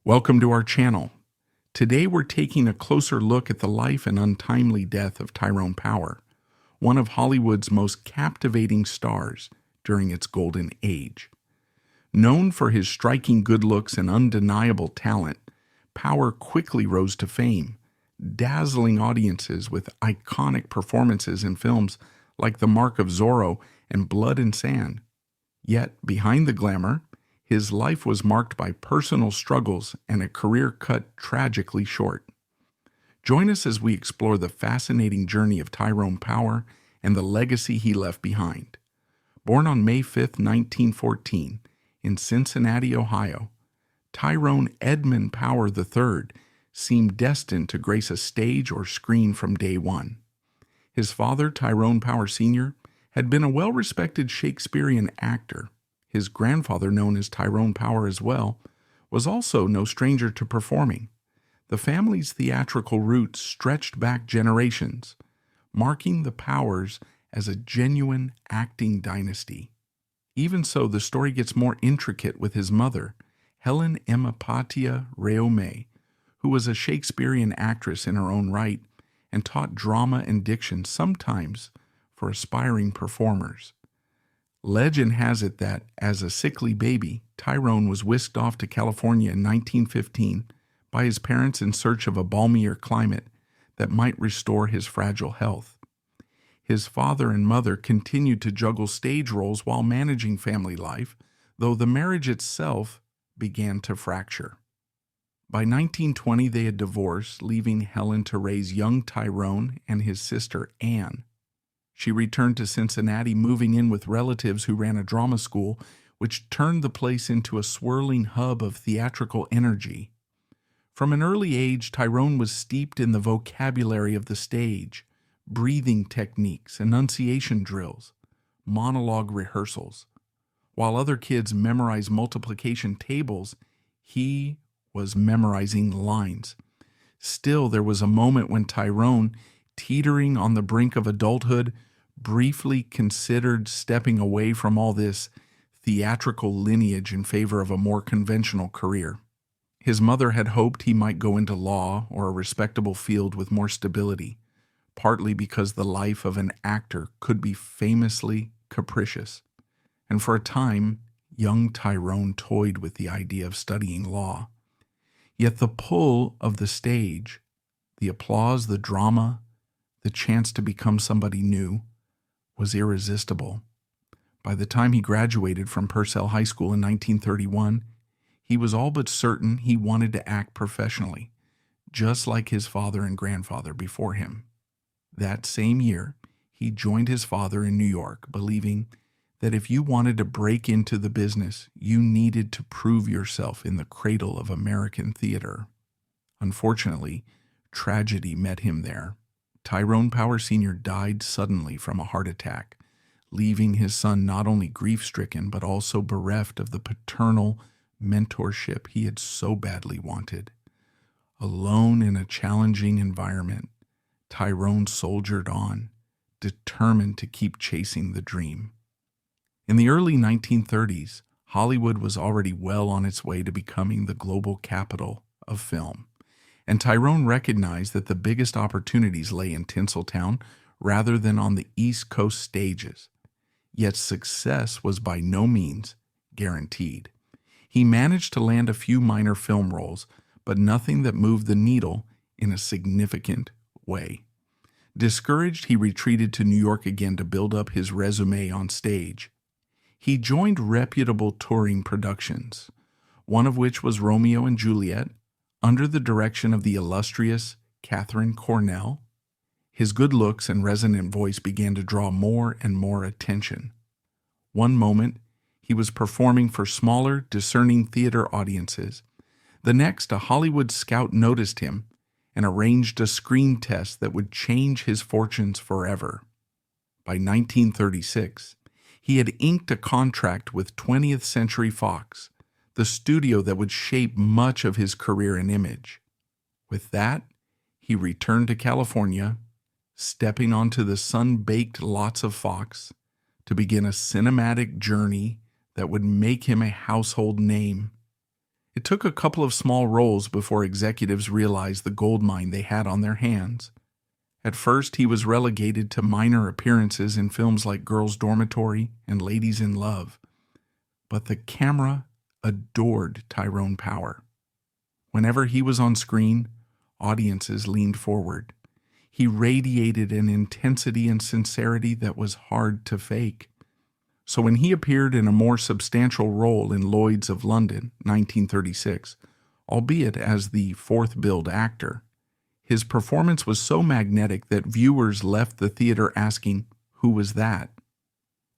Welcome to our channel. Today we're taking a closer look at the life and untimely death of Tyrone Power, one of Hollywood's most captivating stars during its golden age. Known for his striking good looks and undeniable talent, Power quickly rose to fame, dazzling audiences with iconic performances in films like The Mark of Zorro and Blood and Sand. Yet, behind the glamour, his life was marked by personal struggles and a career cut tragically short. Join us as we explore the fascinating journey of Tyrone Power and the legacy he left behind. Born on May 5, 1914, in Cincinnati, Ohio, Tyrone Edmund Power III seemed destined to grace a stage or screen from day one. His father, Tyrone Power Sr., had been a well-respected Shakespearean actor. His grandfather, known as Tyrone Power as well, was also no stranger to performing. The family's theatrical roots stretched back generations, marking the Powers as a genuine acting dynasty. Even so, the story gets more intricate with his mother, Helen Emapatia Reaume, who was a Shakespearean actress in her own right and taught drama and diction sometimes for aspiring performers. Legend has it that, as a sickly baby, Tyrone was whisked off to California in 1915 by his parents in search of a balmier climate that might restore his fragile health. His father and mother continued to juggle stage roles while managing family life, though the marriage itself began to fracture. By 1920, they had divorced, leaving Helen to raise young Tyrone and his sister Anne. She returned to Cincinnati, moving in with relatives who ran a drama school, which turned the place into a swirling hub of theatrical energy. From an early age, Tyrone was steeped in the vocabulary of the stage, breathing techniques, enunciation drills, monologue rehearsals. While other kids memorized multiplication tables, he was memorizing lines. Still, there was a moment when Tyrone, teetering on the brink of adulthood, briefly considered stepping away from all this theatrical lineage in favor of a more conventional career. His mother had hoped he might go into law or a respectable field with more stability, partly because the life of an actor could be famously capricious. And for a time, young Tyrone toyed with the idea of studying law. Yet the pull of the stage, the applause, the drama, the chance to become somebody new, was irresistible. By the time he graduated from Purcell High School in 1931, he was all but certain he wanted to act professionally, just like his father and grandfather before him. That same year, he joined his father in New York, believing that if you wanted to break into the business, you needed to prove yourself in the cradle of American theater. Unfortunately, tragedy met him there. Tyrone Power Sr. died suddenly from a heart attack, leaving his son not only grief-stricken but also bereft of the paternal mentorship he had so badly wanted. Alone in a challenging environment, Tyrone soldiered on, determined to keep chasing the dream. In the early 1930s, Hollywood was already well on its way to becoming the global capital of film, and Tyrone recognized that the biggest opportunities lay in Tinseltown rather than on the East Coast stages. Yet success was by no means guaranteed. He managed to land a few minor film roles, but nothing that moved the needle in a significant way. Discouraged, he retreated to New York again to build up his resume on stage. He joined reputable touring productions, one of which was Romeo and Juliet, under the direction of the illustrious Katharine Cornell. His good looks and resonant voice began to draw more and more attention. One moment, he was performing for smaller, discerning theater audiences. The next, a Hollywood scout noticed him and arranged a screen test that would change his fortunes forever. By 1936, he had inked a contract with 20th Century Fox, the studio that would shape much of his career and image. With that, he returned to California, stepping onto the sun-baked lots of Fox to begin a cinematic journey that would make him a household name. It took a couple of small roles before executives realized the gold mine they had on their hands. At first, he was relegated to minor appearances in films like Girls' Dormitory and Ladies in Love. But the camera adored Tyrone Power. Whenever he was on screen, audiences leaned forward. He radiated an intensity and sincerity that was hard to fake. So when he appeared in a more substantial role in Lloyd's of London, 1936, albeit as the fourth billed actor, his performance was so magnetic that viewers left the theater asking, "Who was that?"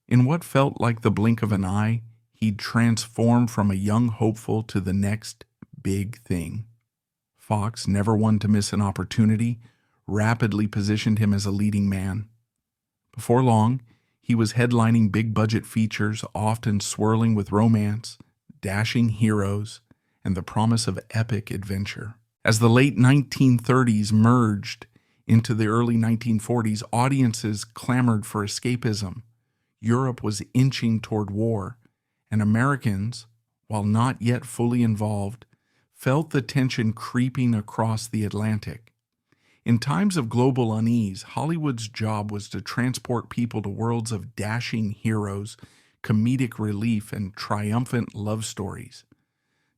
In what felt like the blink of an eye, he'd transformed from a young hopeful to the next big thing. Fox, never one to miss an opportunity, rapidly positioned him as a leading man. Before long, he was headlining big-budget features, often swirling with romance, dashing heroes, and the promise of epic adventure. As the late 1930s merged into the early 1940s, audiences clamored for escapism. Europe was inching toward war, and Americans, while not yet fully involved, felt the tension creeping across the Atlantic. In times of global unease, Hollywood's job was to transport people to worlds of dashing heroes, comedic relief, and triumphant love stories.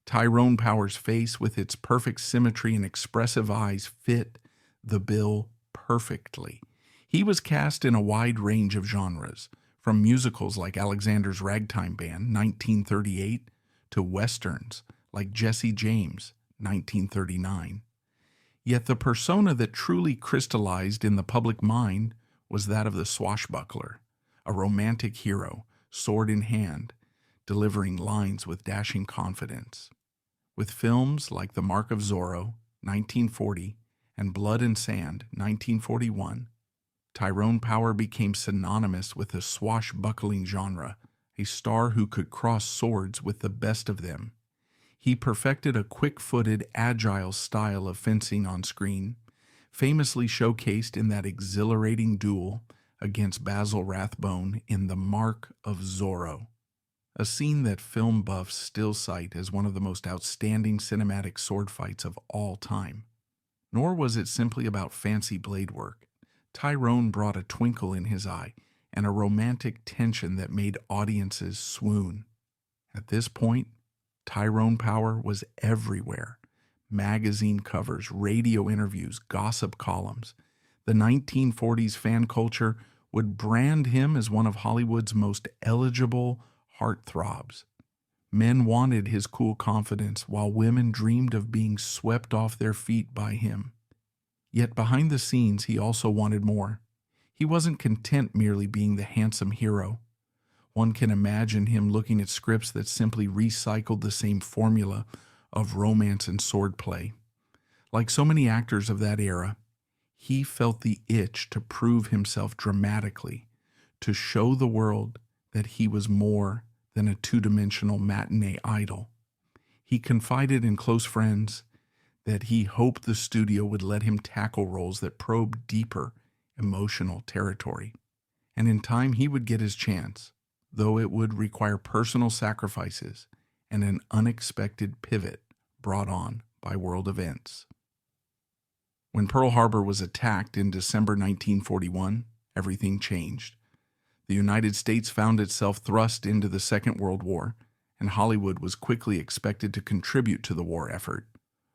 Tyrone Power's face, with its perfect symmetry and expressive eyes, fit the bill perfectly. He was cast in a wide range of genres, from musicals like Alexander's Ragtime Band, 1938, to westerns like Jesse James, 1939. Yet the persona that truly crystallized in the public mind was that of the swashbuckler, a romantic hero, sword in hand, delivering lines with dashing confidence. With films like The Mark of Zorro, 1940, and Blood and Sand, 1941, Tyrone Power became synonymous with the swashbuckling genre, a star who could cross swords with the best of them. He perfected a quick-footed, agile style of fencing on screen, famously showcased in that exhilarating duel against Basil Rathbone in The Mark of Zorro, a scene that film buffs still cite as one of the most outstanding cinematic sword fights of all time. Nor was it simply about fancy blade work. Tyrone brought a twinkle in his eye and a romantic tension that made audiences swoon. At this point, Tyrone Power was everywhere. Magazine covers, radio interviews, gossip columns. The 1940s fan culture would brand him as one of Hollywood's most eligible heartthrobs. Men wanted his cool confidence, while women dreamed of being swept off their feet by him. Yet behind the scenes, he also wanted more. He wasn't content merely being the handsome hero. One can imagine him looking at scripts that simply recycled the same formula of romance and swordplay. Like so many actors of that era, he felt the itch to prove himself dramatically, to show the world that he was more than a two-dimensional matinee idol. He confided in close friends that he hoped the studio would let him tackle roles that probed deeper emotional territory. And in time, he would get his chance, though it would require personal sacrifices and an unexpected pivot brought on by world events. When Pearl Harbor was attacked in December 1941, everything changed. The United States found itself thrust into the Second World War, and Hollywood was quickly expected to contribute to the war effort,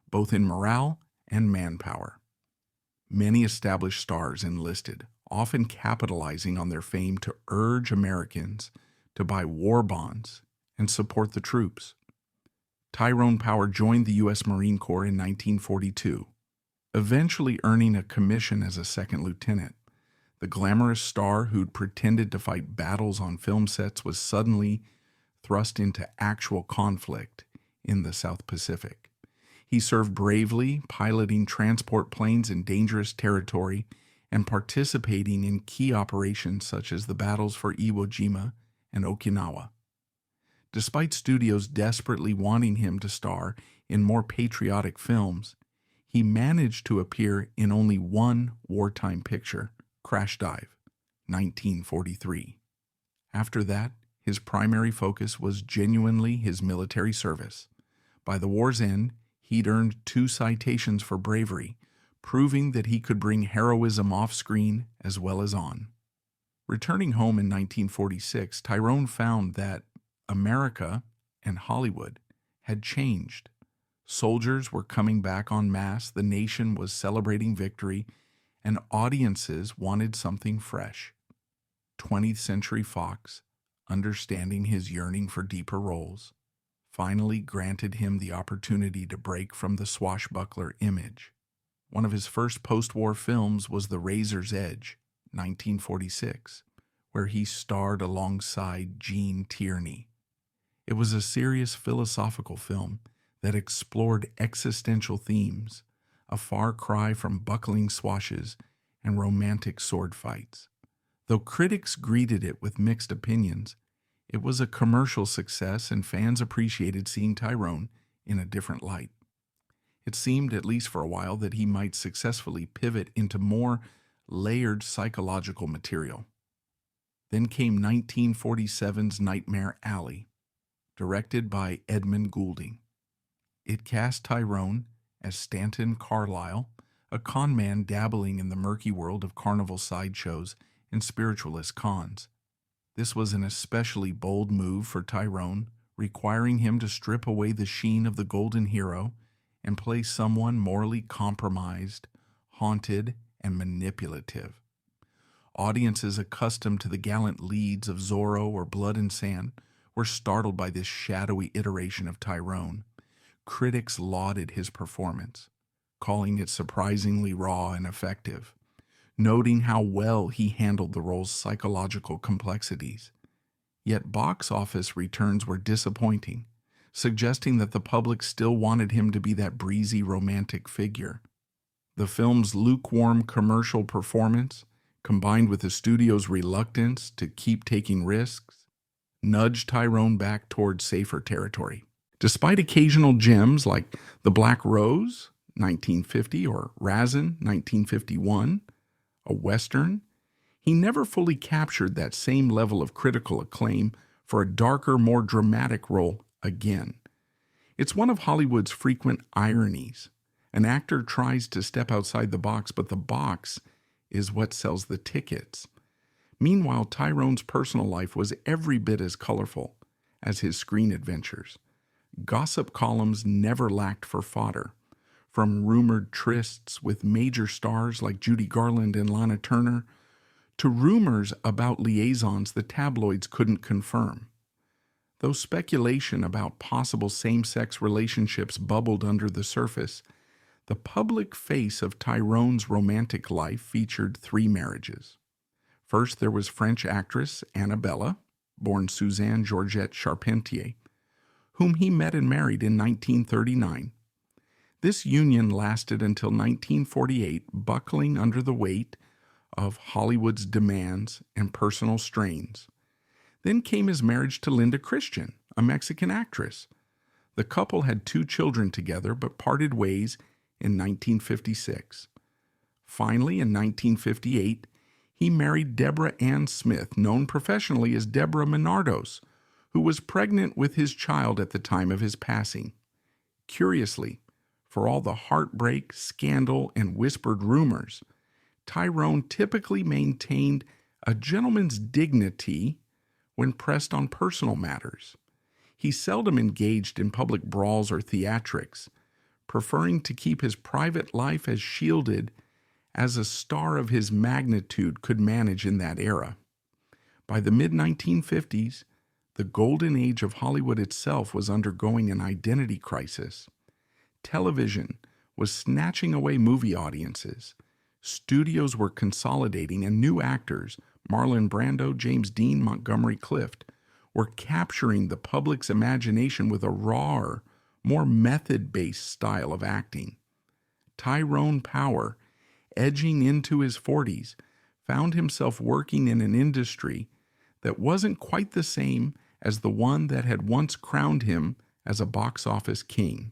both in morale and manpower. Many established stars enlisted, often capitalizing on their fame to urge Americans to buy war bonds and support the troops. Tyrone Power joined the U.S. Marine Corps in 1942, eventually earning a commission as a second lieutenant. The glamorous star who'd pretended to fight battles on film sets was suddenly thrust into actual conflict in the South Pacific. He served bravely, piloting transport planes in dangerous territory and participating in key operations such as the battles for Iwo Jima and Okinawa. Despite studios desperately wanting him to star in more patriotic films, he managed to appear in only one wartime picture, Crash Dive, 1943. After that, his primary focus was genuinely his military service, By the war's end, he'd earned 2 citations for bravery, proving that he could bring heroism off screen as well as on. Returning home in 1946, Tyrone found that America and Hollywood had changed. Soldiers were coming back en masse, the nation was celebrating victory, and audiences wanted something fresh. 20th Century Fox, understanding his yearning for deeper roles, finally granted him the opportunity to break from the swashbuckler image. One of his first post-war films was The Razor's Edge, 1946, where he starred alongside Gene Tierney. It was a serious philosophical film that explored existential themes, a far cry from buckling swashes and romantic sword fights. Though critics greeted it with mixed opinions, it was a commercial success and fans appreciated seeing Tyrone in a different light. It seemed, at least for a while, that he might successfully pivot into more layered psychological material. Then came 1947's Nightmare Alley, directed by Edmund Goulding. It cast Tyrone as Stanton Carlyle, a con man dabbling in the murky world of carnival sideshows and spiritualist cons. This was an especially bold move for Tyrone, requiring him to strip away the sheen of the golden hero and play someone morally compromised, haunted, and manipulative. Audiences accustomed to the gallant leads of Zorro or Blood and Sand were startled by this shadowy iteration of Tyrone. Critics lauded his performance, calling it surprisingly raw and effective, noting how well he handled the role's psychological complexities. Yet box office returns were disappointing, suggesting that the public still wanted him to be that breezy romantic figure. The film's lukewarm commercial performance, combined with the studio's reluctance to keep taking risks, nudged Tyrone back towards safer territory. Despite occasional gems like The Black Rose, 1950, or Razin, 1951, a Western, he never fully captured that same level of critical acclaim for a darker, more dramatic role again. It's one of Hollywood's frequent ironies. An actor tries to step outside the box, but the box is what sells the tickets. Meanwhile, Tyrone's personal life was every bit as colorful as his screen adventures. Gossip columns never lacked for fodder, from rumored trysts with major stars like Judy Garland and Lana Turner, to rumors about liaisons the tabloids couldn't confirm. Though speculation about possible same-sex relationships bubbled under the surface, the public face of Tyrone's romantic life featured 3 marriages. First, there was French actress Annabella, born Suzanne Georgette Charpentier, whom he met and married in 1939. This union lasted until 1948, buckling under the weight of Hollywood's demands and personal strains. Then came his marriage to Linda Christian, a Mexican actress. The couple had 2 children together but parted ways in 1956. Finally, in 1958, he married Deborah Ann Smith, known professionally as Deborah Menardos, who was pregnant with his child at the time of his passing. Curiously, for all the heartbreak, scandal, and whispered rumors, Tyrone typically maintained a gentleman's dignity when pressed on personal matters. He seldom engaged in public brawls or theatrics, preferring to keep his private life as shielded as a star of his magnitude could manage in that era. By the mid-1950s, the golden age of Hollywood itself was undergoing an identity crisis. Television was snatching away movie audiences. Studios were consolidating, and new actors, Marlon Brando, James Dean, Montgomery Clift, were capturing the public's imagination with a rawer, more method-based style of acting. Tyrone Power, edging into his 40s, found himself working in an industry that wasn't quite the same as the one that had once crowned him as a box office king.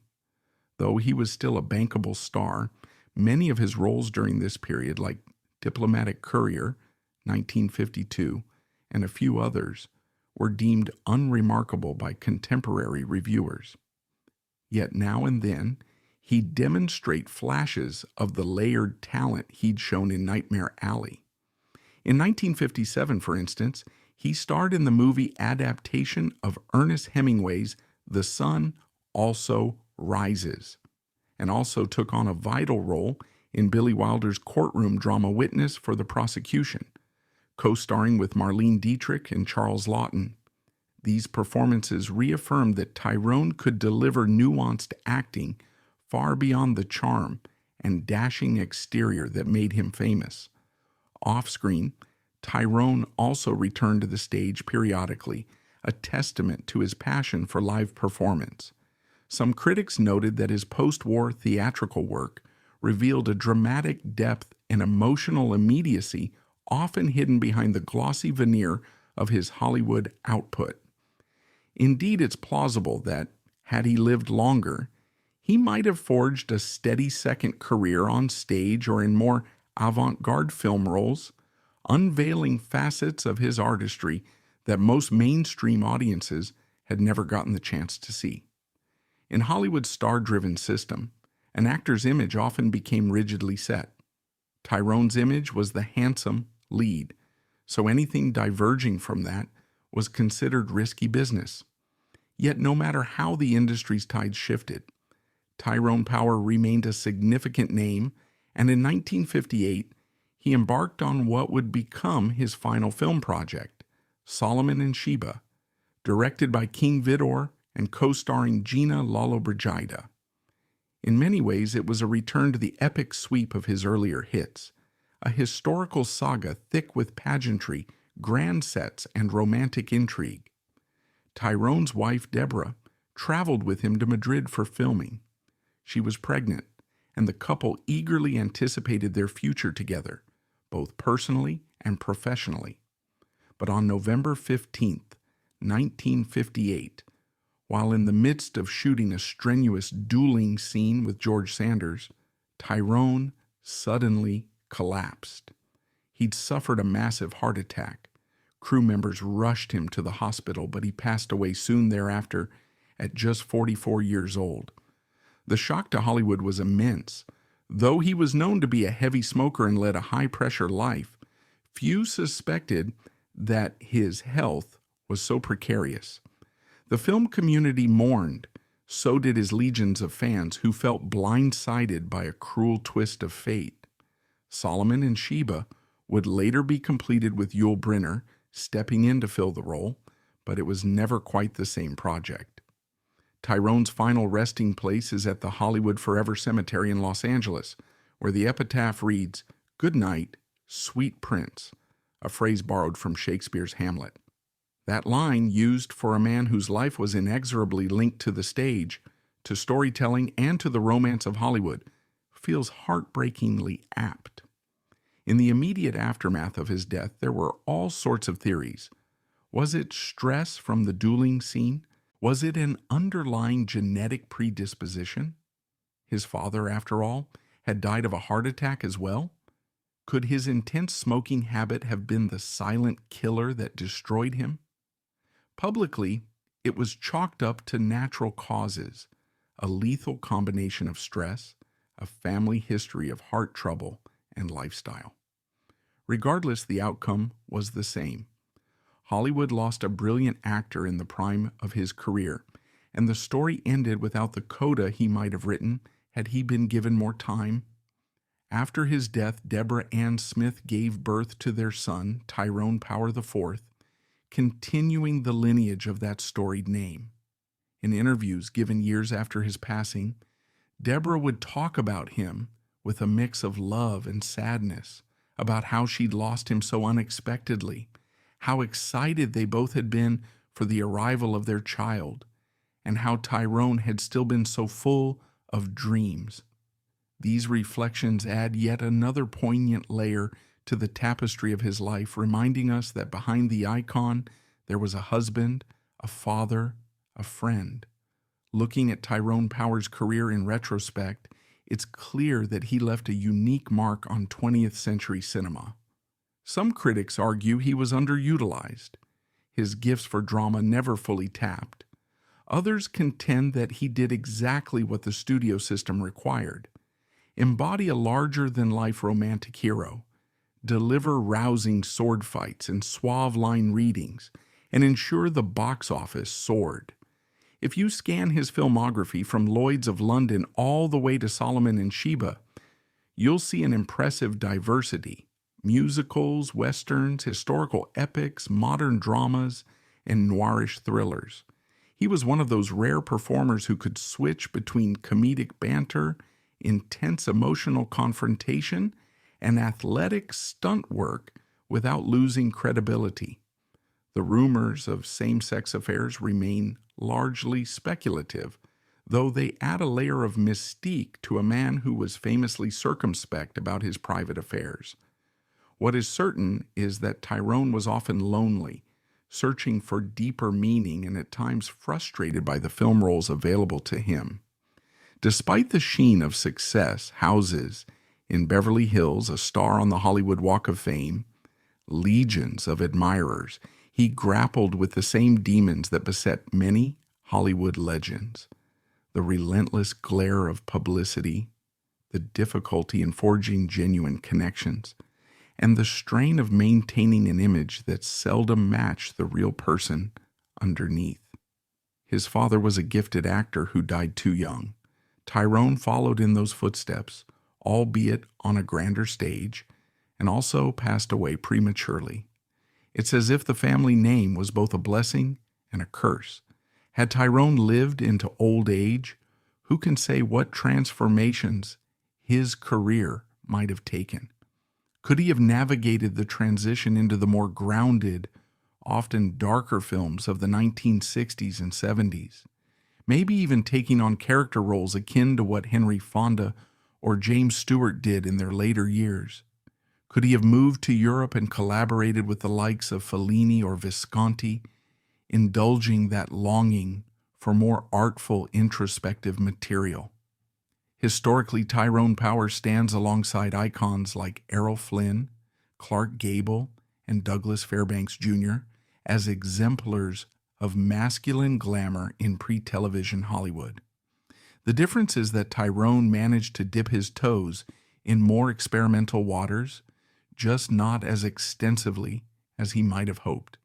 Though he was still a bankable star, many of his roles during this period, like Diplomatic Courier, 1952, and a few others, were deemed unremarkable by contemporary reviewers. Yet now and then, he'd demonstrate flashes of the layered talent he'd shown in Nightmare Alley. In 1957, for instance, he starred in the movie adaptation of Ernest Hemingway's The Sun Also Rises, and also took on a vital role in Billy Wilder's courtroom drama Witness for the prosecution, co-starring with Marlene Dietrich and Charles Lawton. These performances reaffirmed that Tyrone could deliver nuanced acting far beyond the charm and dashing exterior that made him famous. Off-screen, Tyrone also returned to the stage periodically, a testament to his passion for live performance. Some critics noted that his post-war theatrical work revealed a dramatic depth and emotional immediacy often hidden behind the glossy veneer of his Hollywood output. Indeed, it's plausible that, had he lived longer, he might have forged a steady second career on stage or in more avant-garde film roles, unveiling facets of his artistry that most mainstream audiences had never gotten the chance to see. In Hollywood's star-driven system, an actor's image often became rigidly set. Tyrone's image was the handsome lead, so anything diverging from that was considered risky business. Yet no matter how the industry's tides shifted, Tyrone Power remained a significant name, and in 1958, he embarked on what would become his final film project, Solomon and Sheba, directed by King Vidor and co-starring Gina Lollobrigida. In many ways, it was a return to the epic sweep of his earlier hits, a historical saga thick with pageantry, grand sets, and romantic intrigue. Tyrone's wife, Deborah, traveled with him to Madrid for filming. She was pregnant, and the couple eagerly anticipated their future together, both personally and professionally. But on November 15th, 1958, while in the midst of shooting a strenuous dueling scene with George Sanders, Tyrone suddenly collapsed. He'd suffered a massive heart attack. Crew members rushed him to the hospital, but he passed away soon thereafter at just 44 years old. The shock to Hollywood was immense. Though he was known to be a heavy smoker and led a high-pressure life, few suspected that his health was so precarious. The film community mourned. So did his legions of fans who felt blindsided by a cruel twist of fate. Solomon and Sheba would later be completed with Yul Brynner stepping in to fill the role, but it was never quite the same project. Tyrone's final resting place is at the Hollywood Forever Cemetery in Los Angeles, where the epitaph reads, "Good night, sweet prince," a phrase borrowed from Shakespeare's Hamlet. That line, used for a man whose life was inexorably linked to the stage, to storytelling, and to the romance of Hollywood, feels heartbreakingly apt. In the immediate aftermath of his death, there were all sorts of theories. Was it stress from the dueling scene? Was it an underlying genetic predisposition? His father, after all, had died of a heart attack as well. Could his intense smoking habit have been the silent killer that destroyed him? Publicly, it was chalked up to natural causes, a lethal combination of stress, a family history of heart trouble, and lifestyle. Regardless, the outcome was the same. Hollywood lost a brilliant actor in the prime of his career, and the story ended without the coda he might have written had he been given more time. After his death, Deborah Ann Smith gave birth to their son, Tyrone Power IV, continuing the lineage of that storied name. In interviews given years after his passing, Deborah would talk about him with a mix of love and sadness, about how she'd lost him so unexpectedly, how excited they both had been for the arrival of their child, and how Tyrone had still been so full of dreams. These reflections add yet another poignant layer to the tapestry of his life, reminding us that behind the icon there was a husband, a father, a friend. Looking at Tyrone Power's career in retrospect, it's clear that he left a unique mark on 20th century cinema. Some critics argue he was underutilized, his gifts for drama never fully tapped. Others contend that he did exactly what the studio system required: embody a larger-than-life romantic hero, deliver rousing sword fights and suave line readings, and ensure the box office soared. If you scan his filmography from Lloyd's of London all the way to Solomon and Sheba, you'll see an impressive diversity: musicals, westerns, historical epics, modern dramas, and noirish thrillers. He was one of those rare performers who could switch between comedic banter, intense emotional confrontation, and athletic stunt work without losing credibility. The rumors of same-sex affairs remain largely speculative, though they add a layer of mystique to a man who was famously circumspect about his private affairs. What is certain is that Tyrone was often lonely, searching for deeper meaning and at times frustrated by the film roles available to him. Despite the sheen of success, houses in Beverly Hills, a star on the Hollywood Walk of Fame, legions of admirers, he grappled with the same demons that beset many Hollywood legends: the relentless glare of publicity, the difficulty in forging genuine connections, and the strain of maintaining an image that seldom matched the real person underneath. His father was a gifted actor who died too young. Tyrone followed in those footsteps, albeit on a grander stage, and also passed away prematurely. It's as if the family name was both a blessing and a curse. Had Tyrone lived into old age, who can say what transformations his career might have taken? Could he have navigated the transition into the more grounded, often darker films of the 1960s and 70s? Maybe even taking on character roles akin to what Henry Fonda or James Stewart did in their later years? Could he have moved to Europe and collaborated with the likes of Fellini or Visconti, indulging that longing for more artful, introspective material? Historically, Tyrone Power stands alongside icons like Errol Flynn, Clark Gable, and Douglas Fairbanks Jr. as exemplars of masculine glamour in pre-television Hollywood. The difference is that Tyrone managed to dip his toes in more experimental waters, just not as extensively as he might have hoped.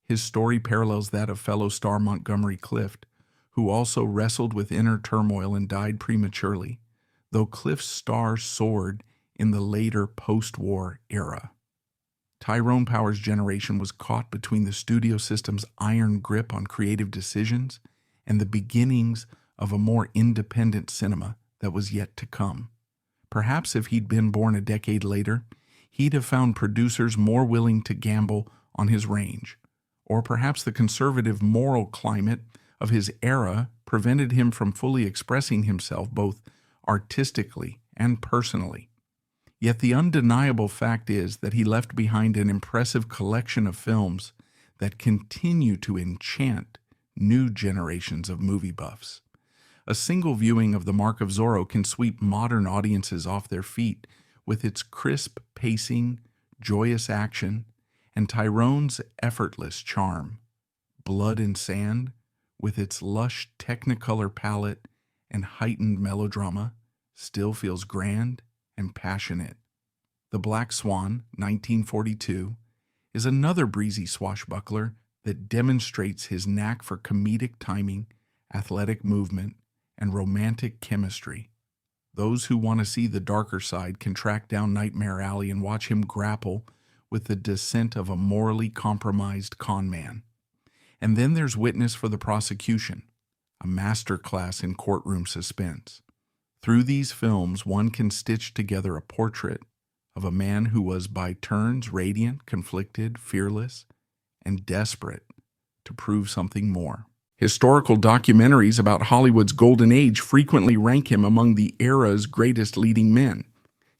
His story parallels that of fellow star Montgomery Clift, who also wrestled with inner turmoil and died prematurely, though Clift's star soared in the later post-war era. Tyrone Power's generation was caught between the studio system's iron grip on creative decisions and the beginnings of a more independent cinema that was yet to come. Perhaps if he'd been born a decade later, he'd have found producers more willing to gamble on his range, or perhaps the conservative moral climate of his era prevented him from fully expressing himself both artistically and personally. Yet the undeniable fact is that he left behind an impressive collection of films that continue to enchant new generations of movie buffs. A single viewing of The Mark of Zorro can sweep modern audiences off their feet with its crisp pacing, joyous action, and Tyrone's effortless charm. Blood and Sand, with its lush technicolor palette and heightened melodrama, still feels grand and passionate. The Black Swan, 1942, is another breezy swashbuckler that demonstrates his knack for comedic timing, athletic movement, and romantic chemistry. Those who want to see the darker side can track down Nightmare Alley and watch him grapple with the descent of a morally compromised conman. And then there's Witness for the Prosecution, a masterclass in courtroom suspense. Through these films, one can stitch together a portrait of a man who was by turns radiant, conflicted, fearless, and desperate to prove something more. Historical documentaries about Hollywood's golden age frequently rank him among the era's greatest leading men.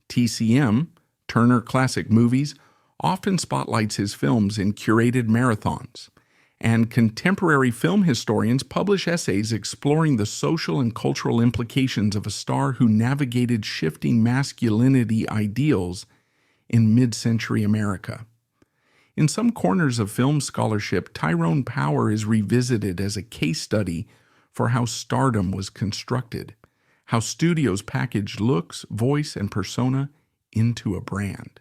TCM, Turner Classic Movies, often spotlights his films in curated marathons, and contemporary film historians publish essays exploring the social and cultural implications of a star who navigated shifting masculinity ideals in mid-century America. In some corners of film scholarship, Tyrone Power is revisited as a case study for how Stardom was constructed, how studios packaged looks, voice, and persona into a brand.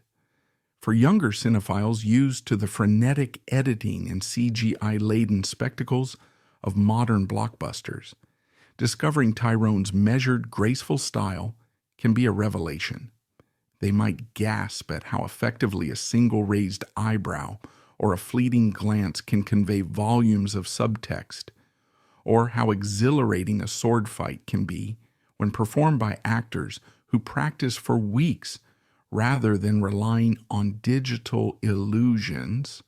For younger cinephiles, used to the frenetic editing and CGI-laden spectacles of modern blockbusters, discovering Tyrone's measured, graceful style can be a revelation. They might gasp at how effectively a single raised eyebrow or a fleeting glance can convey volumes of subtext, or how exhilarating a sword fight can be when performed by actors who practice for weeks rather than relying on digital illusions.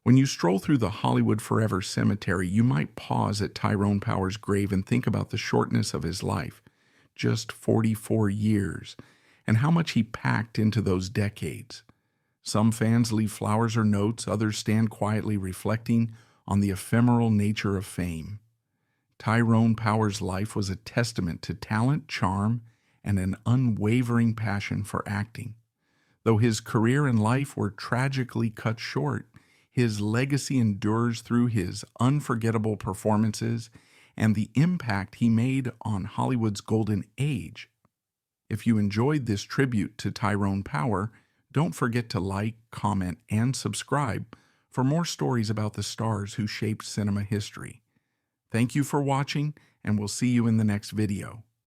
When you stroll through the Hollywood Forever Cemetery, you might pause at Tyrone Power's grave and think about the shortness of his life, just 44 years, and how much he packed into those decades. Some fans leave flowers or notes, others stand quietly reflecting on the ephemeral nature of fame. Tyrone Power's life was a testament to talent, charm, and an unwavering passion for acting. Though his career and life were tragically cut short, his legacy endures through his unforgettable performances and the impact he made on Hollywood's golden age. If you enjoyed this tribute to Tyrone Power, don't forget to like, comment, and subscribe for more stories about the stars who shaped cinema history. Thank you for watching, and we'll see you in the next video.